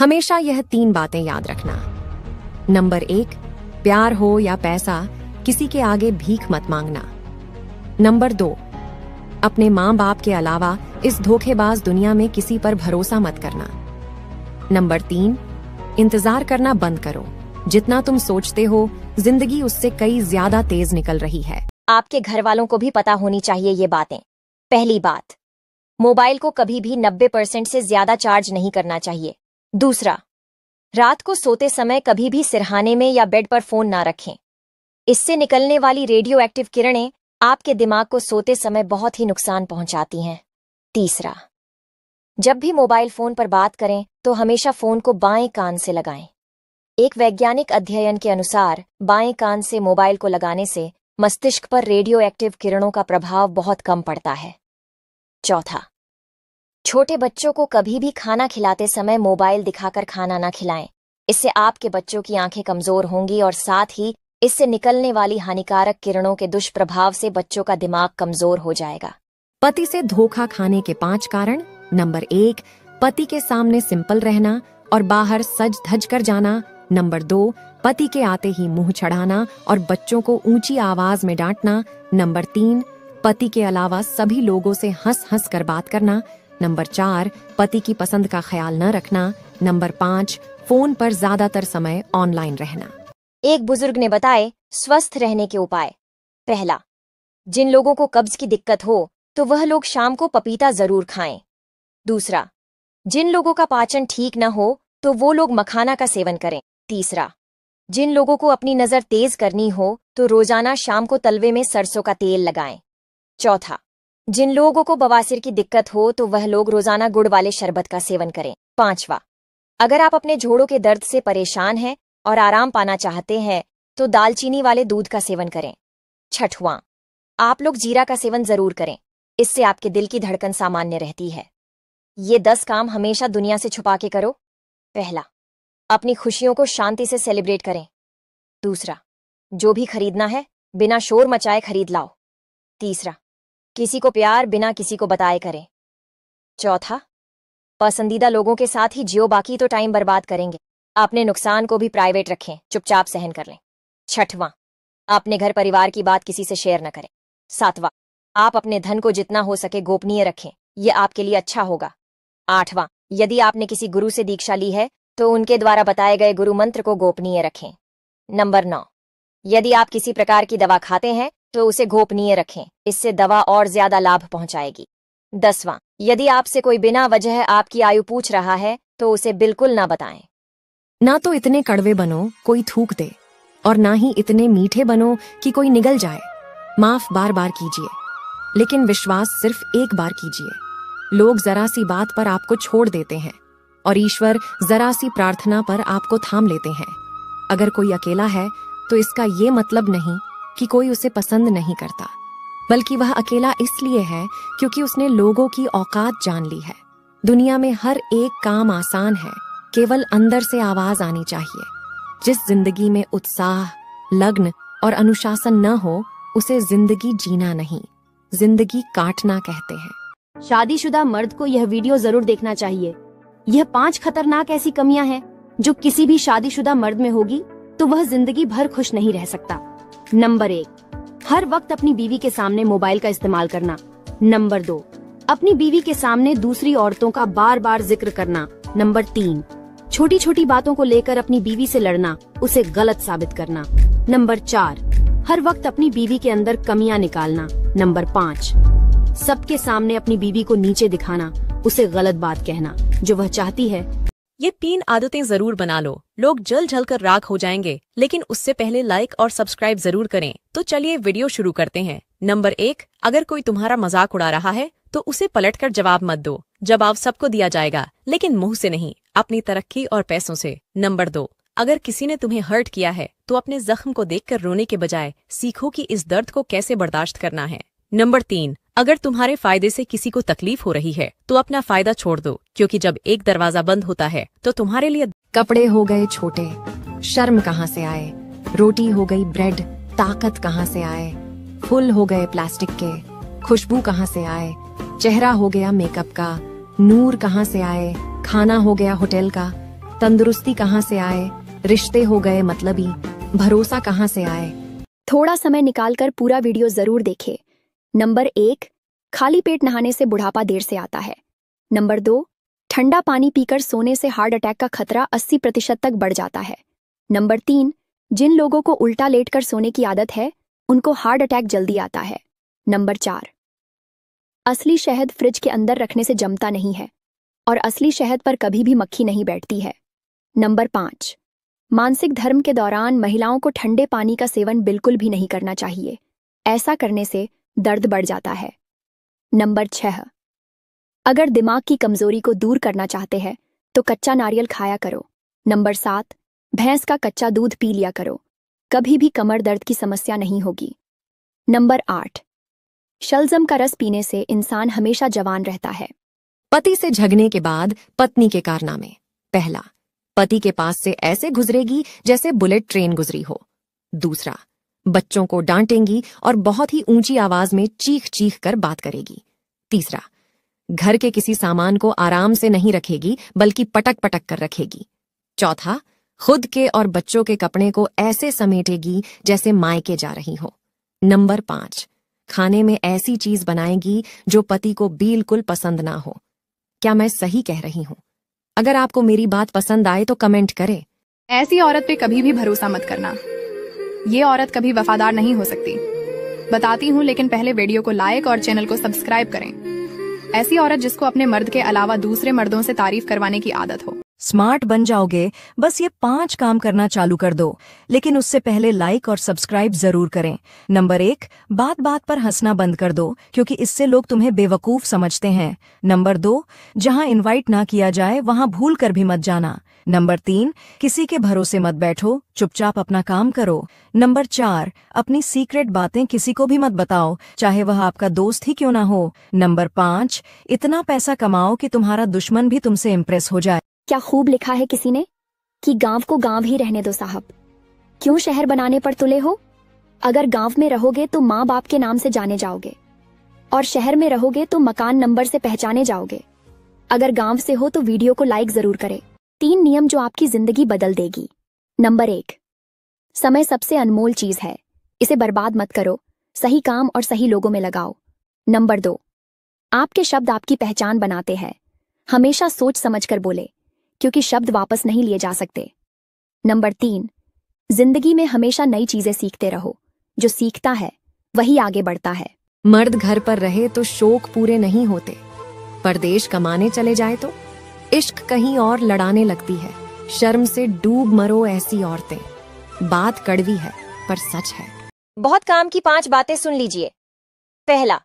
हमेशा यह 3 बातें याद रखना। नंबर 1, प्यार हो या पैसा, किसी के आगे भीख मत मांगना। नंबर 2, अपने माँ बाप के अलावा इस धोखेबाज दुनिया में किसी पर भरोसा मत करना। नंबर 3, इंतजार करना बंद करो। जितना तुम सोचते हो जिंदगी उससे कई ज्यादा तेज निकल रही है। आपके घर वालों को भी पता होनी चाहिए ये बातें। पहली बात, मोबाइल को कभी भी 90% से ज्यादा चार्ज नहीं करना चाहिए। दूसरा, रात को सोते समय कभी भी सिरहाने में या बेड पर फोन ना रखें। इससे निकलने वाली रेडियो एक्टिव किरणें आपके दिमाग को सोते समय बहुत ही नुकसान पहुंचाती हैं। तीसरा, जब भी मोबाइल फोन पर बात करें तो हमेशा फोन को बाएं कान से लगाएं। एक वैज्ञानिक अध्ययन के अनुसार बाएं कान से मोबाइल को लगाने से मस्तिष्क पर रेडियो एक्टिव किरणों का प्रभाव बहुत कम पड़ता है। चौथा, छोटे बच्चों को कभी भी खाना खिलाते समय मोबाइल दिखाकर खाना ना खिलाएं। इससे आपके बच्चों की आंखें कमजोर होंगी और साथ ही इससे निकलने वाली हानिकारक किरणों के दुष्प्रभाव से बच्चों का दिमाग कमजोर हो जाएगा। पति से धोखा खाने के 5 कारण। नंबर 1, पति के सामने सिंपल रहना और बाहर सज धज कर जाना। नंबर 2, पति के आते ही मुंह चढ़ाना और बच्चों को ऊंची आवाज में डांटना। नंबर 3, पति के अलावा सभी लोगों से हंस हंस कर बात करना। नंबर 4, पति की पसंद का ख्याल न रखना। नंबर 5, फोन पर ज्यादातर समय ऑनलाइन रहना। एक बुजुर्ग ने बताए स्वस्थ रहने के उपाय। पहला, जिन लोगों को कब्ज की दिक्कत हो तो वह लोग शाम को पपीता जरूर खाएं। दूसरा, जिन लोगों का पाचन ठीक न हो तो वो लोग मखाना का सेवन करें। तीसरा, जिन लोगों को अपनी नजर तेज करनी हो तो रोजाना शाम को तलवे में सरसों का तेल लगाएं। चौथा, जिन लोगों को बवासीर की दिक्कत हो तो वह लोग रोजाना गुड़ वाले शरबत का सेवन करें। पांचवा, अगर आप अपने जोड़ों के दर्द से परेशान हैं और आराम पाना चाहते हैं तो दालचीनी वाले दूध का सेवन करें। छठवां, आप लोग जीरा का सेवन जरूर करें। इससे आपके दिल की धड़कन सामान्य रहती है। ये 10 काम हमेशा दुनिया से छुपा के करो। पहला, अपनी खुशियों को शांति से सेलिब्रेट करें। दूसरा, जो भी खरीदना है बिना शोर मचाए खरीद लाओ। तीसरा, किसी को प्यार बिना किसी को बताए करें। चौथा, पसंदीदा लोगों के साथ ही जियो, बाकी तो टाइम बर्बाद करेंगे। अपने नुकसान को भी प्राइवेट रखें, चुपचाप सहन कर लें। छठवां, अपने घर परिवार की बात किसी से शेयर न करें। सातवां, आप अपने धन को जितना हो सके गोपनीय रखें, यह आपके लिए अच्छा होगा। आठवां, यदि आपने किसी गुरु से दीक्षा ली है तो उनके द्वारा बताए गए गुरु मंत्र को गोपनीय रखें। नंबर 9, यदि आप किसी प्रकार की दवा खाते हैं तो उसे गोपनीय रखें, इससे दवा और ज्यादा लाभ पहुंचाएगी। 10वां, यदि आपसे कोई बिना वजह आपकी आयु पूछ रहा है तो उसे बिल्कुल ना बताएं। ना तो इतने कड़वे बनो कोई थूक दे और ना ही इतने मीठे बनो कि कोई निगल जाए। माफ बार बार कीजिए, लेकिन विश्वास सिर्फ एक बार कीजिए। लोग जरा सी बात पर आपको छोड़ देते हैं और ईश्वर जरा सी प्रार्थना पर आपको थाम लेते हैं। अगर कोई अकेला है तो इसका ये मतलब नहीं कि कोई उसे पसंद नहीं करता, बल्कि वह अकेला इसलिए है क्योंकि उसने लोगों की औकात जान ली है। दुनिया में हर एक काम आसान है, केवल अंदर से आवाज आनी चाहिए। जिस जिंदगी में उत्साह, लग्न और अनुशासन न हो उसे जिंदगी जीना नहीं, जिंदगी काटना कहते हैं। शादीशुदा मर्द को यह वीडियो जरूर देखना चाहिए। यह 5 खतरनाक ऐसी कमियां हैं जो किसी भी शादीशुदा मर्द में होगी तो वह जिंदगी भर खुश नहीं रह सकता। नंबर 1, हर वक्त अपनी बीवी के सामने मोबाइल का इस्तेमाल करना। नंबर 2, अपनी बीवी के सामने दूसरी औरतों का बार बार जिक्र करना। नंबर 3, छोटी छोटी बातों को लेकर अपनी बीवी से लड़ना, उसे गलत साबित करना। नंबर 4, हर वक्त अपनी बीवी के अंदर कमियां निकालना। नंबर 5, सबके सामने अपनी बीवी को नीचे दिखाना, उसे गलत बात कहना जो वह चाहती है। ये 3 आदतें जरूर बना लो। लोग जल जल कर राख हो जाएंगे, लेकिन उससे पहले लाइक और सब्सक्राइब जरूर करें। तो चलिए वीडियो शुरू करते हैं। नंबर 1, अगर कोई तुम्हारा मजाक उड़ा रहा है तो उसे पलटकर जवाब मत दो। जवाब सबको दिया जाएगा, लेकिन मुंह से नहीं, अपनी तरक्की और पैसों से। नंबर 2, अगर किसी ने तुम्हें हर्ट किया है तो अपने जख्म को देखकर रोने के बजाय सीखो कि इस दर्द को कैसे बर्दाश्त करना है। नंबर 3, अगर तुम्हारे फायदे से किसी को तकलीफ हो रही है तो अपना फायदा छोड़ दो, क्योंकि जब एक दरवाजा बंद होता है तो तुम्हारे लिए कपड़े हो गए छोटे, शर्म कहाँ से आए। रोटी हो गई ब्रेड, ताकत कहाँ से आए। फूल हो गए प्लास्टिक के, खुशबू कहाँ से आए। चेहरा हो गया मेकअप का, नूर कहाँ से आए। खाना हो गया होटल का, तंदुरुस्ती कहाँ से आए, रिश्ते हो गए मतलबी, भरोसा कहाँ से आए। थोड़ा समय निकालकर पूरा वीडियो जरूर देखें। नंबर 1, खाली पेट नहाने से बुढ़ापा देर से आता है। नंबर 2, ठंडा पानी पीकर सोने से हार्ट अटैक का खतरा 80% तक बढ़ जाता है। नंबर 3, जिन लोगों को उल्टा लेटकर सोने की आदत है उनको हार्ट अटैक जल्दी आता है। नंबर 4, असली शहद फ्रिज के अंदर रखने से जमता नहीं है और असली शहद पर कभी भी मक्खी नहीं बैठती है। नंबर 5, मासिक धर्म के दौरान महिलाओं को ठंडे पानी का सेवन बिल्कुल भी नहीं करना चाहिए, ऐसा करने से दर्द बढ़ जाता है। नंबर 6, अगर दिमाग की कमजोरी को दूर करना चाहते हैं तो कच्चा नारियल खाया करो। नंबर 7, भैंस का कच्चा दूध पी लिया करो, कभी भी कमर दर्द की समस्या नहीं होगी। नंबर 8, शलजम का रस पीने से इंसान हमेशा जवान रहता है। पति से झगड़ने के बाद पत्नी के कारनामे। पहला, पति के पास से ऐसे गुजरेगी जैसे बुलेट ट्रेन गुजरी हो। दूसरा, बच्चों को डांटेंगी और बहुत ही ऊंची आवाज में चीख चीख कर बात करेगी। तीसरा, घर के किसी सामान को आराम से नहीं रखेगी बल्कि पटक पटक कर रखेगी। चौथा, खुद के और बच्चों के कपड़े को ऐसे समेटेगी जैसे मायके जा रही हो। नंबर 5, खाने में ऐसी चीज बनाएगी जो पति को बिल्कुल पसंद ना हो। क्या मैं सही कह रही हूं? अगर आपको मेरी बात पसंद आए तो कमेंट करें। ऐसी औरत पे कभी भी भरोसा मत करना, ये औरत कभी वफादार नहीं हो सकती। बताती हूँ, लेकिन पहले वीडियो को लाइक और चैनल को सब्सक्राइब करें। ऐसी औरत जिसको अपने मर्द के अलावा दूसरे मर्दों से तारीफ करवाने की आदत हो। स्मार्ट बन जाओगे, बस ये 5 काम करना चालू कर दो, लेकिन उससे पहले लाइक और सब्सक्राइब जरूर करें। नंबर 1, बात बात पर हंसना बंद कर दो, क्योंकि इससे लोग तुम्हें बेवकूफ समझते हैं। नंबर 2, जहां इनवाइट ना किया जाए वहां भूल कर भी मत जाना। नंबर 3, किसी के भरोसे मत बैठो, चुपचाप अपना काम करो। नंबर 4, अपनी सीक्रेट बातें किसी को भी मत बताओ, चाहे वह आपका दोस्त ही क्यों ना हो। नंबर 5, इतना पैसा कमाओ कि तुम्हारा दुश्मन भी तुमसे इम्प्रेस हो जाए। क्या खूब लिखा है किसी ने कि गांव को गांव ही रहने दो साहब, क्यों शहर बनाने पर तुले हो। अगर गांव में रहोगे तो माँ बाप के नाम से जाने जाओगे और शहर में रहोगे तो मकान नंबर से पहचाने जाओगे। अगर गांव से हो तो वीडियो को लाइक जरूर करें। 3 नियम जो आपकी जिंदगी बदल देगी। नंबर 1, समय सबसे अनमोल चीज है, इसे बर्बाद मत करो, सही काम और सही लोगों में लगाओ। नंबर 2, आपके शब्द आपकी पहचान बनाते हैं, हमेशा सोच समझ कर बोले, क्योंकि शब्द वापस नहीं लिए जा सकते। नंबर 3, जिंदगी में हमेशा नई चीजें सीखते रहो, जो सीखता है वही आगे बढ़ता है। मर्द घर पर रहे तो शौक पूरे नहीं होते, परदेश कमाने चले जाए तो इश्क कहीं और लड़ाने लगती है। शर्म से डूब मरो ऐसी औरतें। बात कड़वी है पर सच है। बहुत काम की 5 बातें सुन लीजिए। पहला,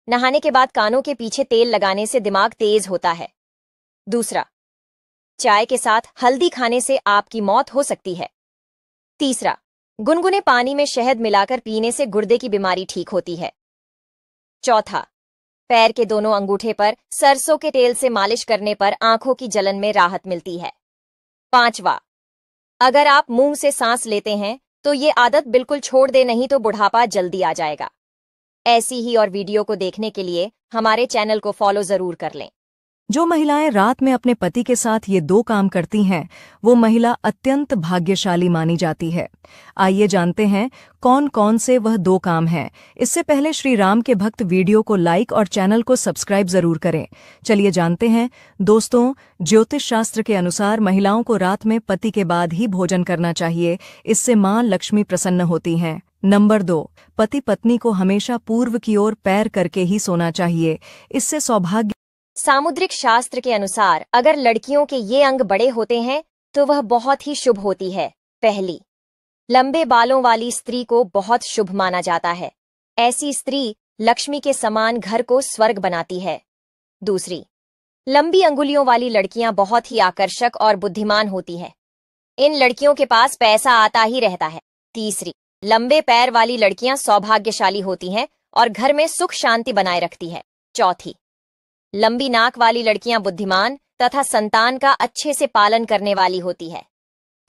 नहाने के बाद कानों के पीछे तेल लगाने से दिमाग तेज होता है। दूसरा, चाय के साथ हल्दी खाने से आपकी मौत हो सकती है। तीसरा, गुनगुने पानी में शहद मिलाकर पीने से गुर्दे की बीमारी ठीक होती है। चौथा, पैर के दोनों अंगूठे पर सरसों के तेल से मालिश करने पर आंखों की जलन में राहत मिलती है। 5वां, अगर आप मुंह से सांस लेते हैं तो ये आदत बिल्कुल छोड़ दे, नहीं तो बुढ़ापा जल्दी आ जाएगा। ऐसी ही और वीडियो को देखने के लिए हमारे चैनल को फॉलो जरूर कर लें। जो महिलाएं रात में अपने पति के साथ ये 2 काम करती हैं, वो महिला अत्यंत भाग्यशाली मानी जाती है। आइए जानते हैं कौन कौन से वह 2 काम हैं। इससे पहले श्री राम के भक्त वीडियो को लाइक और चैनल को सब्सक्राइब जरूर करें। चलिए जानते हैं। दोस्तों, ज्योतिष शास्त्र के अनुसार महिलाओं को रात में पति के बाद ही भोजन करना चाहिए, इससे मां लक्ष्मी प्रसन्न होती हैं। नंबर 2, पति पत्नी को हमेशा पूर्व की ओर पैर करके ही सोना चाहिए, इससे सौभाग्य। सामुद्रिक शास्त्र के अनुसार अगर लड़कियों के ये अंग बड़े होते हैं तो वह बहुत ही शुभ होती है। पहली, लंबे बालों वाली स्त्री को बहुत शुभ माना जाता है। ऐसी स्त्री लक्ष्मी के समान घर को स्वर्ग बनाती है। दूसरी, लंबी अंगुलियों वाली लड़कियां बहुत ही आकर्षक और बुद्धिमान होती हैं। इन लड़कियों के पास पैसा आता ही रहता है। तीसरी, लंबे पैर वाली लड़कियां सौभाग्यशाली होती हैं और घर में सुख शांति बनाए रखती है। चौथी, लंबी नाक वाली लड़कियां बुद्धिमान तथा संतान का अच्छे से पालन करने वाली होती है।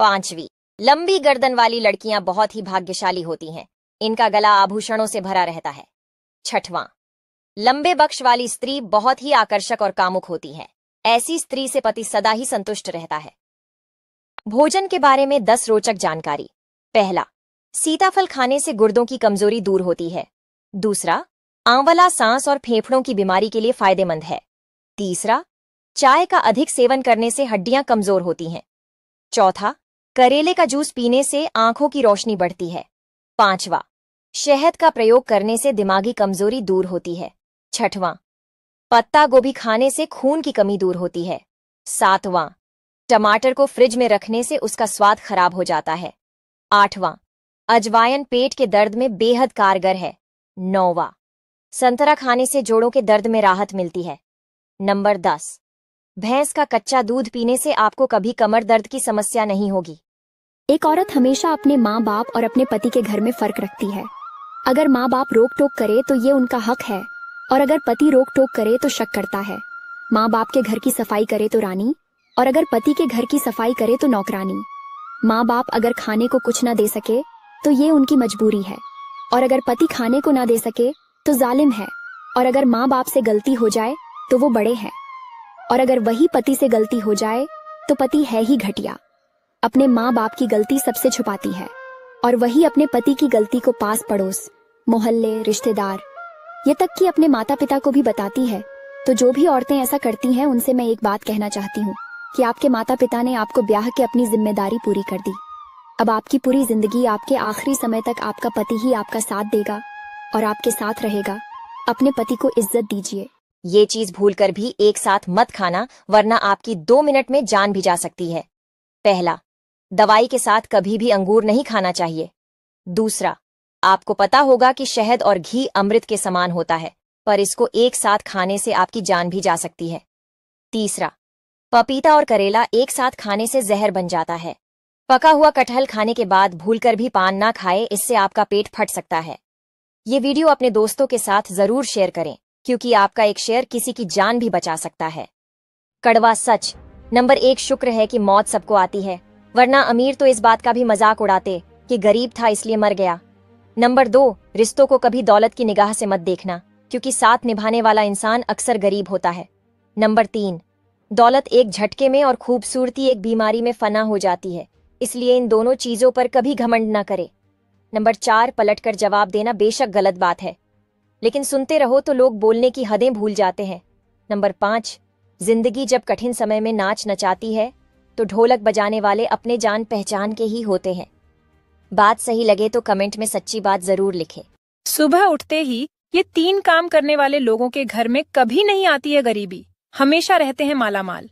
5वीं, लंबी गर्दन वाली लड़कियां बहुत ही भाग्यशाली होती हैं, इनका गला आभूषणों से भरा रहता है। 6वां, लंबे बक्श वाली स्त्री बहुत ही आकर्षक और कामुक होती है। ऐसी स्त्री से पति सदा ही संतुष्ट रहता है। भोजन के बारे में 10 रोचक जानकारी। पहला, सीताफल खाने से गुर्दों की कमजोरी दूर होती है। दूसरा, आंवला सांस और फेफड़ों की बीमारी के लिए फायदेमंद है। तीसरा, चाय का अधिक सेवन करने से हड्डियां कमजोर होती हैं। चौथा, करेले का जूस पीने से आंखों की रोशनी बढ़ती है। पांचवा, शहद का प्रयोग करने से दिमागी कमजोरी दूर होती है। छठवां, पत्ता गोभी खाने से खून की कमी दूर होती है। सातवां, टमाटर को फ्रिज में रखने से उसका स्वाद खराब हो जाता है। आठवां, अजवायन पेट के दर्द में बेहद कारगर है। नौवां, संतरा खाने से जोड़ों के दर्द में राहत मिलती है। नंबर 10, भैंस का कच्चा दूध पीने से आपको कभी कमर दर्द की समस्या नहीं होगी। एक औरत हमेशा अपने माँ बाप और अपने पति के घर में फर्क रखती है। अगर माँ बाप रोक टोक करे तो ये उनका हक है, और अगर पति रोक टोक करे तो शक करता है। माँ बाप के घर की सफाई करे तो रानी, और अगर पति के घर की सफाई करे तो नौकरानी। माँ बाप अगर खाने को कुछ ना दे सके तो ये उनकी मजबूरी है, और अगर पति खाने को ना दे सके तो जालिम है, और अगर माँ बाप से गलती हो जाए तो वो बड़े हैं, और अगर वही पति से गलती हो जाए तो पति है ही घटिया। अपने माँ बाप की गलती सबसे छुपाती है, और वही अपने पति की गलती को पास पड़ोस, मोहल्ले, रिश्तेदार, ये तक कि अपने माता पिता को भी बताती है। तो जो भी औरतें ऐसा करती हैं उनसे मैं एक बात कहना चाहती हूँ कि आपके माता पिता ने आपको ब्याह के अपनी जिम्मेदारी पूरी कर दी। अब आपकी पूरी जिंदगी, आपके आखिरी समय तक आपका पति ही आपका साथ देगा और आपके साथ रहेगा। अपने पति को इज्जत दीजिए। ये चीज भूलकर भी एक साथ मत खाना, वरना आपकी 2 मिनट में जान भी जा सकती है। पहला, दवाई के साथ कभी भी अंगूर नहीं खाना चाहिए। दूसरा, आपको पता होगा कि शहद और घी अमृत के समान होता है, पर इसको एक साथ खाने से आपकी जान भी जा सकती है। तीसरा, पपीता और करेला एक साथ खाने से जहर बन जाता है। पका हुआ कटहल खाने के बाद भूलकर भी पान ना खाए, इससे आपका पेट फट सकता है। ये वीडियो अपने दोस्तों के साथ जरूर शेयर करें, क्योंकि आपका एक शेयर किसी की जान भी बचा सकता है। कड़वा सच। नंबर 1, शुक्र है कि मौत सबको आती है, वरना अमीर तो इस बात का भी मजाक उड़ाते कि गरीब था इसलिए मर गया। नंबर 2, रिश्तों को कभी दौलत की निगाह से मत देखना, क्योंकि साथ निभाने वाला इंसान अक्सर गरीब होता है। नंबर 3, दौलत एक झटके में और खूबसूरती एक बीमारी में फना हो जाती है, इसलिए इन दोनों चीजों पर कभी घमंड न करे। नंबर 4, पलटकर जवाब देना बेशक गलत बात है, लेकिन सुनते रहो तो लोग बोलने की हदें भूल जाते हैं। नंबर 5, जिंदगी जब कठिन समय में नाच नचाती है तो ढोलक बजाने वाले अपने जान पहचान के ही होते हैं। बात सही लगे तो कमेंट में सच्ची बात जरूर लिखें। सुबह उठते ही ये 3 काम करने वाले लोगों के घर में कभी नहीं आती है गरीबी, हमेशा रहते हैं मालामाल।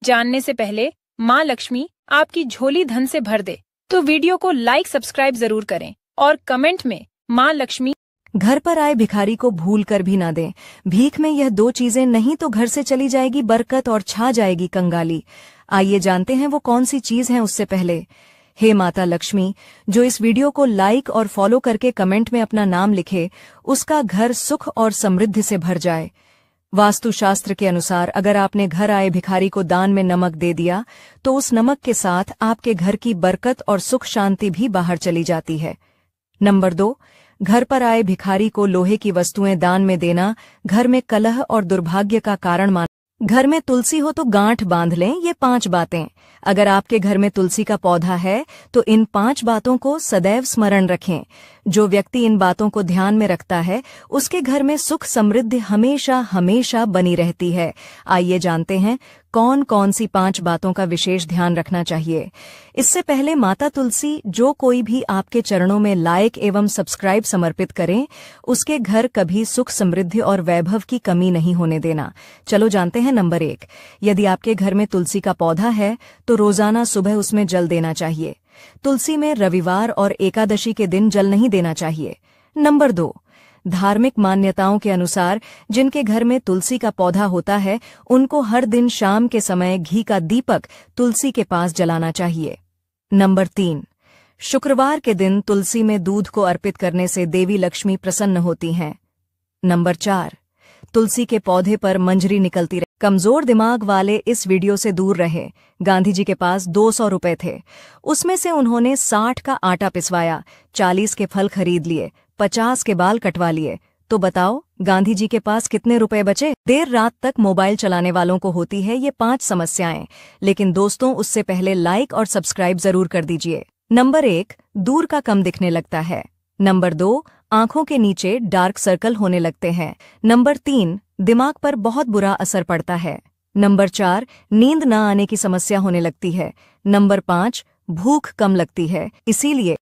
जानने से पहले माँ लक्ष्मी आपकी झोली धन से भर दे, तो वीडियो को लाइक सब्सक्राइब जरूर करें और कमेंट में माँ लक्ष्मी। घर पर आए भिखारी को भूल कर भी ना दें। भीख में यह 2 चीजें नहीं तो घर से चली जाएगी बरकत और छा जाएगी कंगाली। आइए जानते हैं वो कौन सी चीज है। उससे पहले, हे माता लक्ष्मी, जो इस वीडियो को लाइक और फॉलो करके कमेंट में अपना नाम लिखे, उसका घर सुख और समृद्धि से भर जाए। वास्तुशास्त्र के अनुसार अगर आपने घर आए भिखारी को दान में नमक दे दिया तो उस नमक के साथ आपके घर की बरकत और सुख शांति भी बाहर चली जाती है। नंबर 2, घर पर आए भिखारी को लोहे की वस्तुएं दान में देना घर में कलह और दुर्भाग्य का कारण मान। घर में तुलसी हो तो गांठ बांध लें। ये 5 बातें। अगर आपके घर में तुलसी का पौधा है तो इन 5 बातों को सदैव स्मरण रखें। जो व्यक्ति इन बातों को ध्यान में रखता है उसके घर में सुख समृद्धि हमेशा हमेशा बनी रहती है। आइए जानते हैं कौन कौन सी 5 बातों का विशेष ध्यान रखना चाहिए। इससे पहले माता तुलसी, जो कोई भी आपके चरणों में लाइक एवं सब्सक्राइब समर्पित करें, उसके घर कभी सुख समृद्धि और वैभव की कमी नहीं होने देना। चलो जानते हैं। नंबर 1, यदि आपके घर में तुलसी का पौधा है तो रोजाना सुबह उसमें जल देना चाहिए। तुलसी में रविवार और एकादशी के दिन जल नहीं देना चाहिए। नंबर 2, धार्मिक मान्यताओं के अनुसार जिनके घर में तुलसी का पौधा होता है उनको हर दिन शाम के समय घी का दीपक तुलसी के पास जलाना चाहिए। नंबर 3, शुक्रवार के दिन तुलसी में दूध को अर्पित करने से देवी लक्ष्मी प्रसन्न होती हैं। नंबर 4, तुलसी के पौधे पर मंजरी निकलती रहे। कमजोर दिमाग वाले इस वीडियो से दूर रहे। गांधी जी के पास 200 रुपए थे, उसमें से उन्होंने 60 का आटा पिसवाया, 40 के फल खरीद लिए, 50 के बाल कटवा लिए। तो बताओ गांधी जी के पास कितने रुपए बचे? देर रात तक मोबाइल चलाने वालों को होती है ये 5 समस्याएं, लेकिन दोस्तों उससे पहले लाइक और सब्सक्राइब जरूर कर दीजिए। नंबर 1, दूर का कम दिखने लगता है। नंबर 2, आंखों के नीचे डार्क सर्कल होने लगते हैं। नंबर 3, दिमाग पर बहुत बुरा असर पड़ता है। नंबर 4, नींद न आने की समस्या होने लगती है। नंबर 5, भूख कम लगती है। इसीलिए